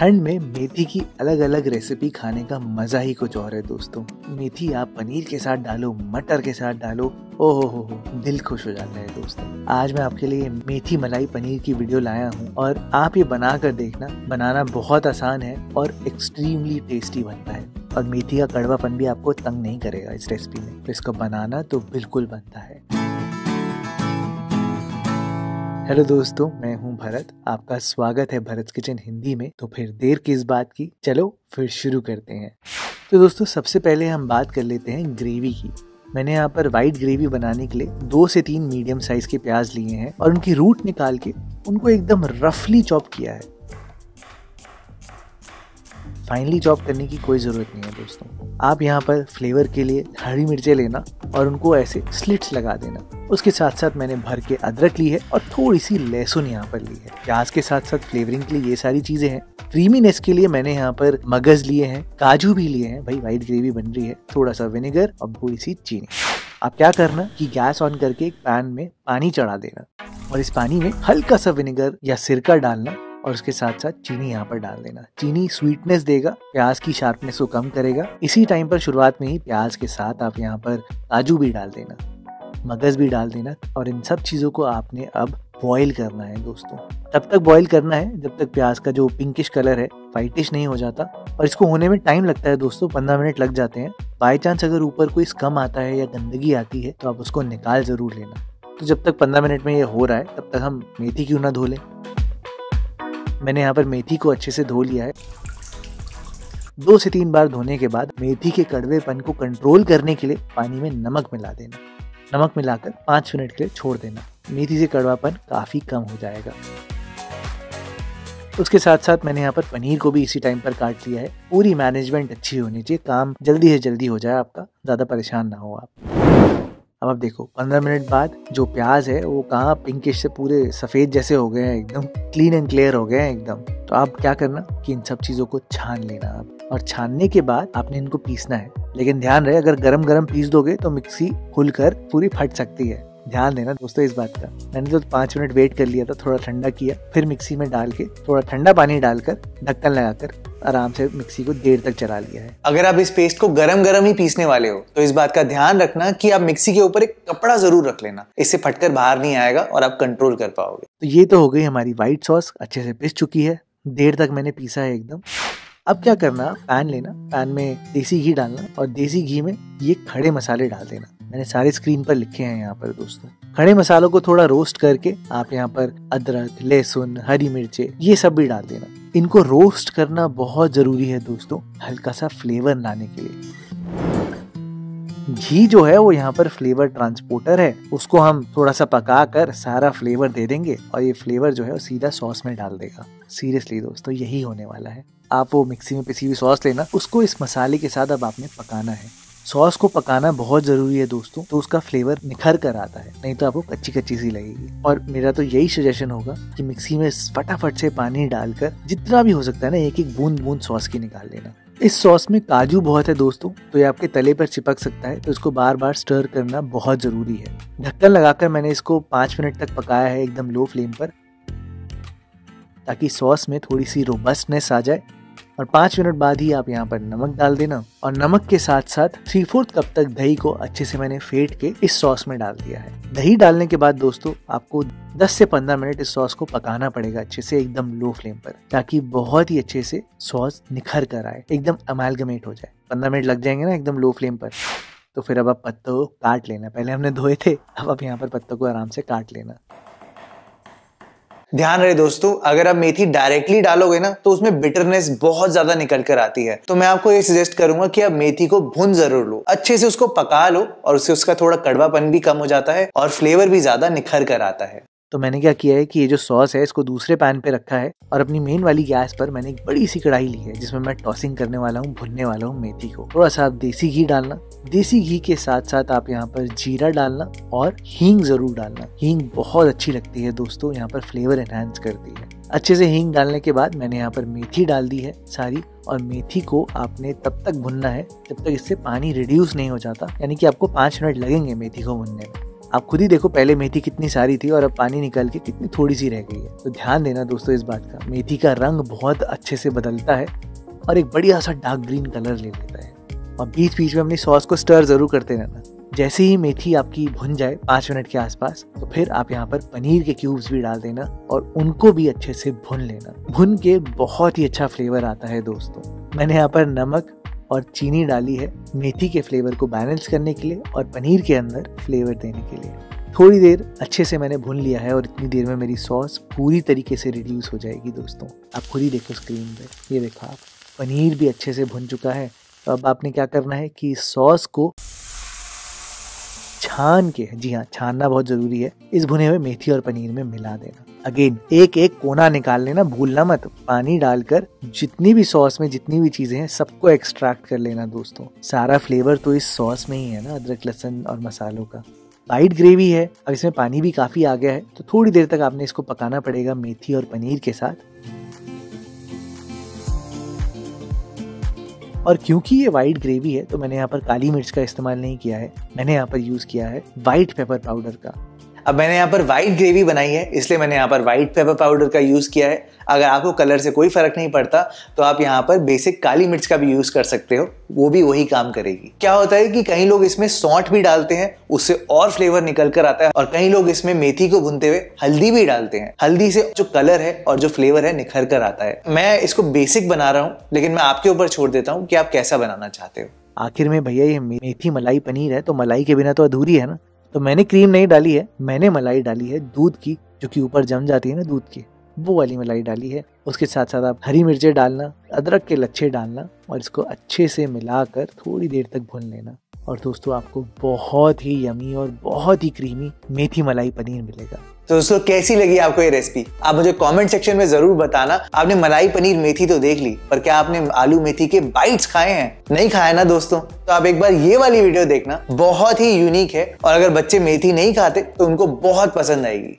ठंड में मेथी की अलग अलग रेसिपी खाने का मजा ही कुछ और है दोस्तों। मेथी आप पनीर के साथ डालो, मटर के साथ डालो, ओहो हो, दिल खुश हो जाता है दोस्तों। आज मैं आपके लिए मेथी मलाई पनीर की वीडियो लाया हूँ और आप ये बना कर देखना। बनाना बहुत आसान है और एक्सट्रीमली टेस्टी बनता है और मेथी का कड़वापन भी आपको तंग नहीं करेगा इस रेसिपी में। तो इसको बनाना तो बिल्कुल बनता है। हेलो दोस्तों, मैं हूं भरत। आपका स्वागत है भरत किचन हिंदी में। तो फिर देर किस बात की, चलो फिर शुरू करते हैं। तो दोस्तों सबसे पहले हम बात कर लेते हैं ग्रेवी की। मैंने यहाँ पर वाइट ग्रेवी बनाने के लिए 2 से 3 मीडियम साइज के प्याज लिए हैं और उनकी रूट निकाल के उनको एकदम रफली चॉप किया है। फाइनली चॉप करने की कोई ज़रूरत नहीं है दोस्तों। आप यहाँ पर फ्लेवर के लिए हरी मिर्चें लेना और उनको ऐसे स्लिट्स लगा देना। उसके साथ साथ मैंने भर के अदरक ली है और थोड़ी सी लहसुन यहाँ पर ली है। प्याज के साथ साथ फ्लेवरिंग के लिए ये सारी चीज़ें हैं। क्रीमीनेस के लिए मैंने यहाँ पर मगज लिए हैं, काजू भी लिए हैं। भाई वाइट ग्रेवी बन रही है। थोड़ा सा विनेगर और थोड़ी सी चीनी। आप क्या करना कि गैस ऑन करके एक पैन में पानी चढ़ा देना और इस पानी में हल्का सा विनेगर या सिरका डालना और उसके साथ साथ चीनी यहाँ पर डाल देना। चीनी स्वीटनेस देगा, प्याज की शार्पनेस को कम करेगा। इसी टाइम पर शुरुआत में ही प्याज के साथ आप यहाँ पर काजू भी डाल देना, मगज भी डाल देना और इन सब चीज़ों को आपने अब बॉईल करना है दोस्तों। तब तक बॉईल करना है जब तक प्याज का जो पिंकिश कलर है वाइटिश नहीं हो जाता। और इसको होने में टाइम लगता है दोस्तों, 15 मिनट लग जाते हैं। बाई चांस अगर ऊपर कोई स्कम आता है या गंदगी आती है तो आप उसको निकाल जरूर लेना। तो जब तक 15 मिनट में ये हो रहा है तब तक हम मेथी क्यों ना धो लें। मैंने यहाँ पर मेथी को अच्छे से धो लिया है। 2 से 3 बार धोने के बाद मेथी के कड़वेपन को कंट्रोल करने के लिए पानी में नमक मिला देना। नमक मिलाकर 5 मिनट के लिए छोड़ देना। मेथी से कड़वापन काफ़ी कम हो जाएगा। उसके साथ साथ मैंने यहाँ पर पनीर को भी इसी टाइम पर काट लिया है। पूरी मैनेजमेंट अच्छी होनी चाहिए, काम जल्दी से जल्दी हो जाए आपका, ज़्यादा परेशान ना हो आप। अब आप देखो 15 मिनट बाद जो प्याज है वो कहाँ पिंकिश से पूरे सफ़ेद जैसे हो गए हैं, एकदम क्लीन एंड क्लियर हो गए हैं एकदम। तो आप क्या करना कि इन सब चीज़ों को छान लेना आप, और छानने के बाद आपने इनको पीसना है। लेकिन ध्यान रहे, अगर गरम गरम पीस दोगे तो मिक्सी खुलकर पूरी फट सकती है। ध्यान देना दोस्तों इस बात का। मैंने तो 5 मिनट वेट कर लिया था, थोड़ा ठंडा किया, फिर मिक्सी में डाल के थोड़ा ठंडा पानी डालकर ढक्कन लगाकर आराम से मिक्सी को देर तक चला लिया है। अगर आप इस पेस्ट को गरम गरम ही पीसने वाले हो तो इस बात का ध्यान रखना कि आप मिक्सी के ऊपर एक कपड़ा जरूर रख लेना। इससे फटकर बाहर नहीं आएगा और आप कंट्रोल कर पाओगे। तो ये तो हो गई हमारी व्हाइट सॉस, अच्छे से पिस चुकी है। देर तक मैंने पीसा है एकदम। अब क्या करना, पैन लेना, पैन में देसी घी डालना और देसी घी में ये खड़े मसाले डाल देना। मैंने सारे स्क्रीन पर लिखे हैं यहाँ पर दोस्तों। खड़े मसालों को थोड़ा रोस्ट करके आप यहाँ पर अदरक, लहसुन, हरी मिर्चें ये सब भी डाल देना। इनको रोस्ट करना बहुत जरूरी है दोस्तों, हल्का सा फ्लेवर लाने के लिए। घी जो है वो यहाँ पर फ्लेवर ट्रांसपोर्टर है, उसको हम थोड़ा सा पका कर सारा फ्लेवर दे देंगे और ये फ्लेवर जो है वो सीधा सॉस में डाल देगा। सीरियसली दोस्तों यही होने वाला है। आप वो मिक्सी में पिसी हुई सॉस लेना, उसको इस मसाले के साथ अब आपने पकाना है। सॉस को पकाना बहुत जरूरी है दोस्तों, तो उसका फ्लेवर निखर कर आता है, नहीं तो आपको कच्ची कच्ची सी लगेगी। और मेरा तो यही सजेशन होगा कि मिक्सी में फटाफट से पानी डालकर जितना भी हो सकता है ना, एक एक बूंद बूंद सॉस की निकाल लेना। इस सॉस में काजू बहुत है दोस्तों, तो ये आपके तले पर चिपक सकता है, तो इसको बार बार स्टर करना बहुत जरूरी है। ढक्कन लगाकर मैंने इसको 5 मिनट तक पकाया है एकदम लो फ्लेम पर, ताकि सॉस में थोड़ी सी रोबस्टनेस आ जाए। और 5 मिनट बाद ही आप यहाँ पर नमक डाल देना और नमक के साथ साथ 3/4 कप तक दही को अच्छे से मैंने फेंट के इस सॉस में डाल दिया है। दही डालने के बाद दोस्तों आपको 10 से 15 मिनट इस सॉस को पकाना पड़ेगा अच्छे से एकदम लो फ्लेम पर, ताकि बहुत ही अच्छे से सॉस निखर कर आए, एकदम अमालगमेट हो जाए। 15 मिनट लग जाएंगे ना एकदम लो फ्लेम पर। तो फिर अब आप पत्तों को काट लेना। पहले हमने धोए थे, अब आप यहाँ पर पत्तों को आराम से काट लेना। ध्यान रहे दोस्तों, अगर आप मेथी डायरेक्टली डालोगे ना तो उसमें बिटरनेस बहुत ज्यादा निकल कर आती है। तो मैं आपको ये सजेस्ट करूंगा कि आप मेथी को भून जरूर लो, अच्छे से उसको पका लो और उससे उसका थोड़ा कड़वापन भी कम हो जाता है और फ्लेवर भी ज्यादा निखर कर आता है। तो मैंने क्या किया है कि ये जो सॉस है इसको दूसरे पैन पे रखा है और अपनी मेन वाली गैस पर मैंने एक बड़ी सी कढ़ाई ली है जिसमें मैं टॉसिंग करने वाला हूँ, भुनने वाला हूँ मेथी को। थोड़ा सा आप देसी घी डालना, देसी घी के साथ साथ आप यहाँ पर जीरा डालना और हींग जरूर डालना। हींग बहुत अच्छी लगती है दोस्तों, यहाँ पर फ्लेवर एनहांस करती है। अच्छे से हींग डालने के बाद मैंने यहाँ पर मेथी डाल दी है सारी, और मेथी को आपने तब तक भुनना है जब तक इससे पानी रिड्यूस नहीं हो जाता, यानी कि आपको 5 मिनट लगेंगे मेथी को भुनने में। आप खुद ही देखो, पहले मेथी कितनी सारी थी और अब पानी निकल के कितनी थोड़ी सी रह गई है। तो ध्यान देना दोस्तों इस बात का। मेथी का रंग बहुत अच्छे से बदलता है और एक बढ़िया सा डार्क ग्रीन कलर ले लेता है। और बीच बीच में अपनी सॉस को स्टर जरूर करते रहना। जैसे ही मेथी आपकी भुन जाए 5 मिनट के आसपास, तो फिर आप यहाँ पर पनीर के क्यूब्स भी डाल देना और उनको भी अच्छे से भुन लेना। भुन के बहुत ही अच्छा फ्लेवर आता है दोस्तों। मैंने यहाँ पर नमक और चीनी डाली है मेथी के फ्लेवर को बैलेंस करने के लिए और पनीर के अंदर फ्लेवर देने के लिए। थोड़ी देर अच्छे से मैंने भून लिया है और इतनी देर में मेरी सॉस पूरी तरीके से रिड्यूस हो जाएगी दोस्तों। आप खुद ही देखो स्क्रीन पे, ये देखो आप, पनीर भी अच्छे से भुन चुका है। तो अब आपने क्या करना है कि सॉस को छान के, जी हाँ, छानना बहुत जरूरी है, इस भुने हुए मेथी और पनीर में मिला देना। अगेन एक एक कोना निकाल लेना, भूलना मत। पानी डालकर जितनी भी सॉस में जितनी भी चीजें हैं सबको एक्सट्रैक्ट कर लेना दोस्तों। सारा फ्लेवर तो इस सॉस में ही है ना, अदरक लहसुन और मसालों का। वाइट ग्रेवी है, अब इसमें पानी भी काफी आ गया है, तो थोड़ी देर तक आपने इसको पकाना पड़ेगा मेथी और पनीर के साथ। और क्योंकि ये वाइट ग्रेवी है तो मैंने यहाँ पर काली मिर्च का इस्तेमाल नहीं किया है, मैंने यहाँ पर यूज किया है व्हाइट पेपर पाउडर का। अब मैंने यहाँ पर व्हाइट ग्रेवी बनाई है, इसलिए मैंने यहाँ पर व्हाइट पेपर पाउडर का यूज किया है। अगर आपको कलर से कोई फर्क नहीं पड़ता तो आप यहाँ पर बेसिक काली मिर्च का भी यूज कर सकते हो, वो भी वही काम करेगी। क्या होता है कि कई लोग इसमें सौंठ भी डालते हैं, उससे और फ्लेवर निकल कर आता है, और कई लोग इसमें मेथी को भूनते हुए हल्दी भी डालते हैं। हल्दी से जो कलर है और जो फ्लेवर है निखर कर आता है। मैं इसको बेसिक बना रहा हूँ, लेकिन मैं आपके ऊपर छोड़ देता हूँ कि आप कैसा बनाना चाहते हो। आखिर में भैया ये मेथी मलाई पनीर है, तो मलाई के बिना तो अधूरी है ना। तो मैंने क्रीम नहीं डाली है, मैंने मलाई डाली है दूध की, जो कि ऊपर जम जाती है ना दूध की, वो वाली मलाई डाली है। उसके साथ साथ आप हरी मिर्चें डालना, अदरक के लच्छे डालना और इसको अच्छे से मिलाकर थोड़ी देर तक भून लेना। और दोस्तों आपको बहुत ही यमी और बहुत ही क्रीमी मेथी मलाई पनीर मिलेगा। तो दोस्तों कैसी लगी आपको ये रेसिपी, आप मुझे कमेंट सेक्शन में जरूर बताना। आपने मलाई पनीर मेथी तो देख ली, पर क्या आपने आलू मेथी के बाइट्स खाए हैं? नहीं खाए ना दोस्तों, तो आप एक बार ये वाली वीडियो देखना, बहुत ही यूनिक है। और अगर बच्चे मेथी नहीं खाते तो उनको बहुत पसंद आएगी।